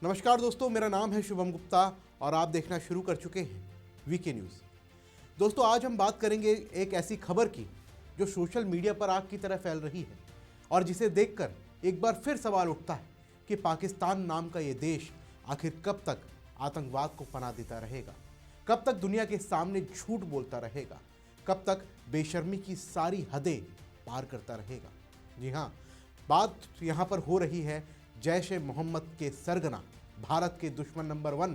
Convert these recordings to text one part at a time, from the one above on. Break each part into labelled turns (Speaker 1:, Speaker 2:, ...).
Speaker 1: नमस्कार दोस्तों, मेरा नाम है शुभम गुप्ता और आप देखना शुरू कर चुके हैं वीके न्यूज़। दोस्तों, आज हम बात करेंगे एक ऐसी खबर की जो सोशल मीडिया पर आग की तरह फैल रही है और जिसे देखकर एक बार फिर सवाल उठता है कि पाकिस्तान नाम का ये देश आखिर कब तक आतंकवाद को पनाह देता रहेगा, कब तक दुनिया के सामने झूठ बोलता रहेगा, कब तक बेशर्मी की सारी हदें पार करता रहेगा। जी हाँ, बात यहाँ पर हो रही है जैश ए मोहम्मद के सरगना, भारत के दुश्मन नंबर 1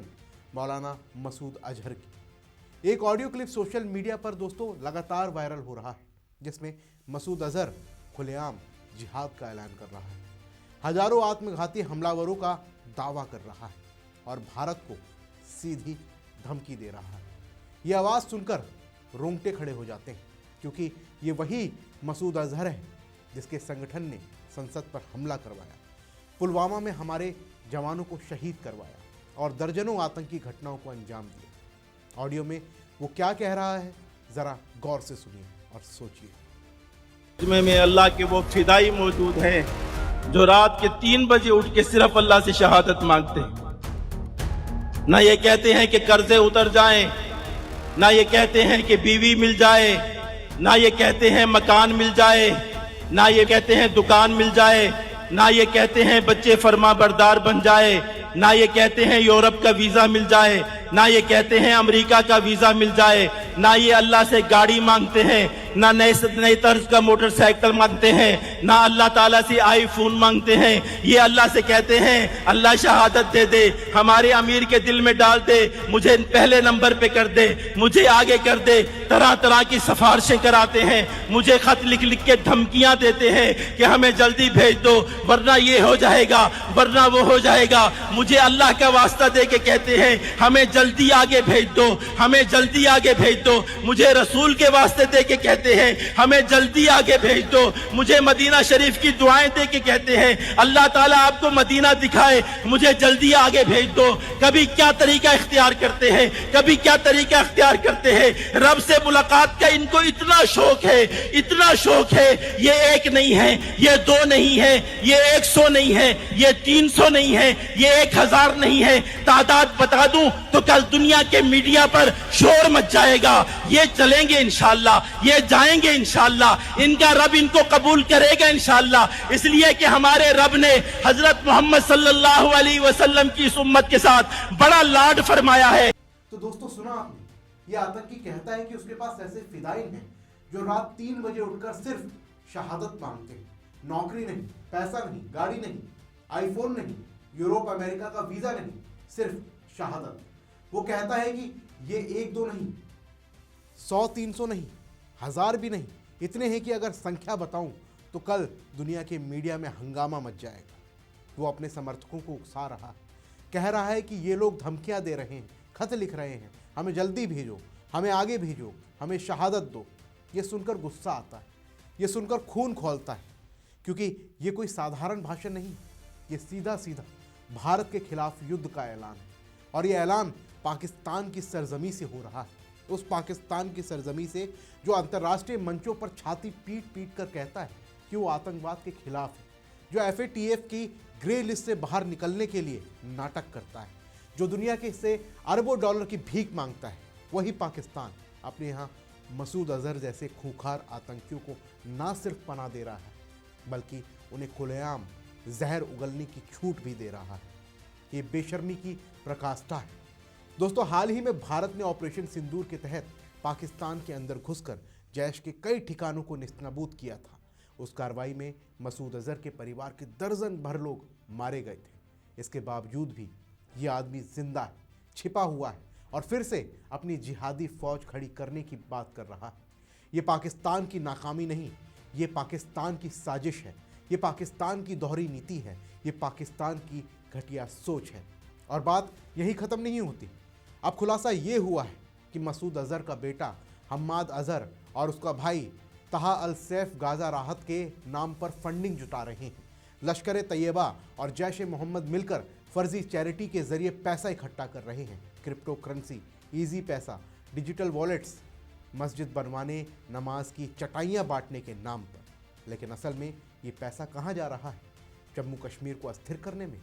Speaker 1: मौलाना मसूद अजहर की। एक ऑडियो क्लिप सोशल मीडिया पर दोस्तों लगातार वायरल हो रहा है, जिसमें मसूद अजहर खुलेआम जिहाद का ऐलान कर रहा है, हजारों आत्मघाती हमलावरों का दावा कर रहा है और भारत को सीधी धमकी दे रहा है। ये आवाज़ सुनकर रोंगटे खड़े हो जाते हैं, क्योंकि ये वही मसूद अजहर है जिसके संगठन ने संसद पर हमला करवाया, पुलवामा में हमारे जवानों को शहीद करवाया और दर्जनों आतंकी घटनाओं को अंजाम दिया। ऑडियो में वो क्या कह रहा है, जरा गौर से सुनिए और सोचिए।
Speaker 2: में अल्लाह के वो फिदाई मौजूद हैं जो रात के 3 बजे उठ के सिर्फ अल्लाह से शहादत मांगते हैं। ना ये कहते हैं कि कर्जे उतर जाएं, ना ये कहते हैं कि बीवी मिल जाए, ना ये कहते हैं मकान मिल जाए, ना ये कहते हैं दुकान मिल जाए, ना ये कहते हैं बच्चे फरमा बरदार बन जाए, ना ये कहते हैं यूरोप का वीजा मिल जाए, ना ये कहते हैं अमेरिका का वीजा मिल जाए, ना ये अल्लाह से गाड़ी मांगते हैं, ना नए तर्ज का मोटरसाइकिल मांगते हैं, ना अल्लाह ताला से आईफोन मांगते हैं। ये अल्लाह से कहते हैं अल्लाह शहादत दे दे, हमारे अमीर के दिल में डाल दे, मुझे पहले नंबर पे कर दे, मुझे आगे कर दे। तरह तरह की सिफारिशें कराते हैं, मुझे खत लिख लिख के धमकियां देते हैं कि हमें जल्दी भेज दो वरना ये हो जाएगा, वरना वो हो जाएगा। मुझे अल्लाह का वास्ता दे के कहते हैं हमें जल्दी आगे भेज दो, हमें जल्दी आगे भेज दो। मुझे रसूल के वास्ते दे के कहते हैं हमें जल्दी आगे भेज दो। मुझे मदीना शरीफ की दुआएं दे के कहते हैं अल्लाह ताला आपको मदीना दिखाए, मुझे जल्दी आगे भेज दो। कभी क्या तरीका इख्तियार करते हैं, कभी क्या तरीका इख्तियार करते हैं। रब से मुलाकात का इनको इतना शौक है, इतना शौक है। ये एक नहीं है, ये 2 नहीं है, ये 100 नहीं है, ये 300 नहीं है, ये 1000 नहीं है। तादाद बता दूं तो कल दुनिया के मीडिया पर शोर मच जाएगा। ये चलेंगे इंशाअल्लाह, ये जाएंगे इंशाअल्लाह, इनका रब इनको कबूल करेगा इंशाअल्लाह। इसलिए कि हमारे रब ने हजरत मोहम्मद सल्लल्लाहु अलैहि वसल्लम की इस उम्मत के साथ बड़ा लाड फरमाया है।
Speaker 1: तो दोस्तों, सुना आपने, ये आतंकी कहता है कि उसके पास ऐसे फिदायीन हैं जो रात 3 बजे उठकर सिर्फ शहादत मांगते हैं। नौकरी नहीं, पैसा नहीं, गाड़ी नहीं, आईफोन नहीं, यूरोप अमेरिका का वीजा नहीं, सिर्फ शहादत। वो कहता है कि ये 1-2 नहीं, 100-300 नहीं, 1000 भी नहीं, इतने हैं कि अगर संख्या बताऊं तो कल दुनिया के मीडिया में हंगामा मच जाएगा। वो अपने समर्थकों को उकसा रहा है, कह रहा है कि ये लोग धमकियां दे रहे हैं, खत लिख रहे हैं, हमें जल्दी भेजो, हमें आगे भेजो, हमें शहादत दो। ये सुनकर गुस्सा आता है, ये सुनकर खून खौलता है, क्योंकि ये कोई साधारण भाषण नहीं, ये सीधा सीधा भारत के खिलाफ युद्ध का ऐलान है। और ये ऐलान पाकिस्तान की सरजमी से हो रहा है, उस पाकिस्तान की सरजमी से जो अंतर्राष्ट्रीय मंचों पर छाती पीट पीट कर कहता है कि वो आतंकवाद के खिलाफ है, जो FATF की ग्रे लिस्ट से बाहर निकलने के लिए नाटक करता है, जो दुनिया के से अरबों डॉलर की भीख मांगता है। वही पाकिस्तान अपने यहाँ मसूद अजहर जैसे खूंखार आतंकियों को ना सिर्फ पनाह दे रहा है, बल्कि उन्हें खुलेआम जहर उगलने की छूट भी दे रहा है। ये बेशर्मी की प्रकाष्ठा है। दोस्तों, हाल ही में भारत ने ऑपरेशन सिंदूर के तहत पाकिस्तान के अंदर घुसकर जैश के कई ठिकानों को नेस्तनाबूद किया था। उस कार्रवाई में मसूद अजहर के परिवार के दर्जन भर लोग मारे गए थे। इसके बावजूद भी ये आदमी जिंदा है, छिपा हुआ है और फिर से अपनी जिहादी फौज खड़ी करने की बात कर रहा है। ये पाकिस्तान की नाकामी नहीं, ये पाकिस्तान की साजिश है, ये पाकिस्तान की दोहरी नीति है, ये पाकिस्तान की घटिया सोच है। और बात यही ख़त्म नहीं होती। अब खुलासा ये हुआ है कि मसूद अजहर का बेटा हम्माद अजहर और उसका भाई तहा अल सैफ गाजा राहत के नाम पर फंडिंग जुटा रहे हैं। लश्कर तैयबा और जैश ए मोहम्मद मिलकर फर्जी चैरिटी के जरिए पैसा इकट्ठा कर रहे हैं। क्रिप्टो करेंसी, ईजी पैसा, डिजिटल वॉलेट्स, मस्जिद बनवाने, नमाज की चटाइयाँ बांटने के नाम पर। लेकिन असल में ये पैसा कहाँ जा रहा है? जम्मू कश्मीर को अस्थिर करने में,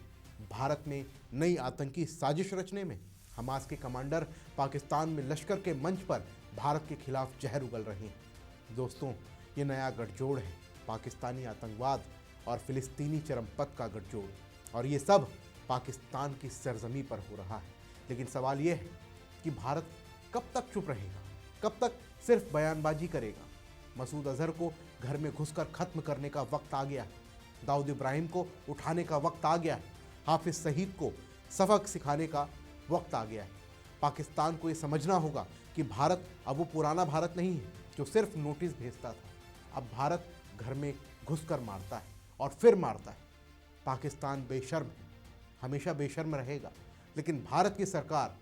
Speaker 1: भारत में नई आतंकी साजिश रचने में? हमास के कमांडर पाकिस्तान में लश्कर के मंच पर भारत के खिलाफ जहर उगल रहे हैं। दोस्तों, ये नया गठजोड़ है, पाकिस्तानी आतंकवाद और फिलिस्तीनी चरमपंथ का गठजोड़, और ये सब पाकिस्तान की सरजमी पर हो रहा है। लेकिन सवाल ये है कि भारत कब तक चुप रहेगा, कब तक सिर्फ बयानबाजी करेगा? मसूद अजहर को घर में घुसकर खत्म करने का वक्त आ गया है, दाऊद इब्राहिम को उठाने का वक्त आ गया है, हाफिज सईद को सबक सिखाने का वक्त आ गया है। पाकिस्तान को ये समझना होगा कि भारत अब वो पुराना भारत नहीं है जो सिर्फ नोटिस भेजता था। अब भारत घर में घुसकर मारता है और फिर मारता है। पाकिस्तान बेशर्म है, हमेशा बेशर्म रहेगा, लेकिन भारत की सरकार,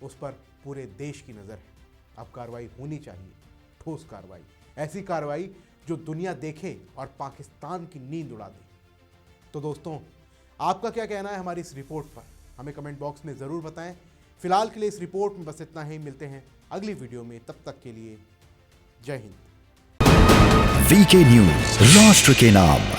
Speaker 1: उस पर पूरे देश की नज़र है। अब कार्रवाई होनी चाहिए, ठोस कार्रवाई, ऐसी कार्रवाई जो दुनिया देखे और पाकिस्तान की नींद उड़ा दे। तो दोस्तों, आपका क्या कहना है हमारी इस रिपोर्ट पर? हमें कमेंट बॉक्स में ज़रूर बताएं। फिलहाल के लिए इस रिपोर्ट में बस इतना ही। मिलते हैं अगली वीडियो में, तब तक के लिए जय हिंद।
Speaker 3: वीके न्यूज, राष्ट्र के नाम।